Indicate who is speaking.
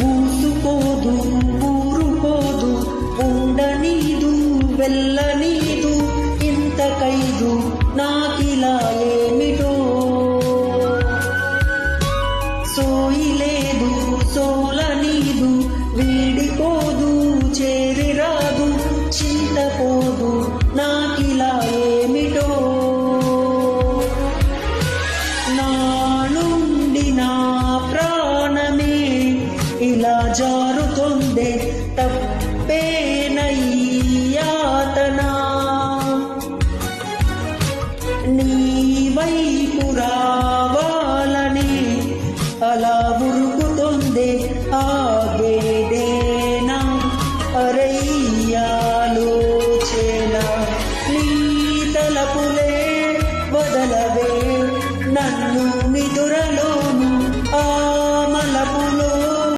Speaker 1: ఊసుకోదు ఊరుకోదు ఉండనీదు వెళ్ళనీదు ఇంత ఖైదు నాకిలా ఏమిటో సోయిలేదు సోలనీదు వీడిపోదు చేరిరాదు చింతపోదు నాకిలా ఏమిటో నా నుండి నా ప్రాణమే ఇలా జారుతుందే తప్పేనయ్యాతనా నీ వైపు రావాలని అలా ఉరుకుతుందే ఆ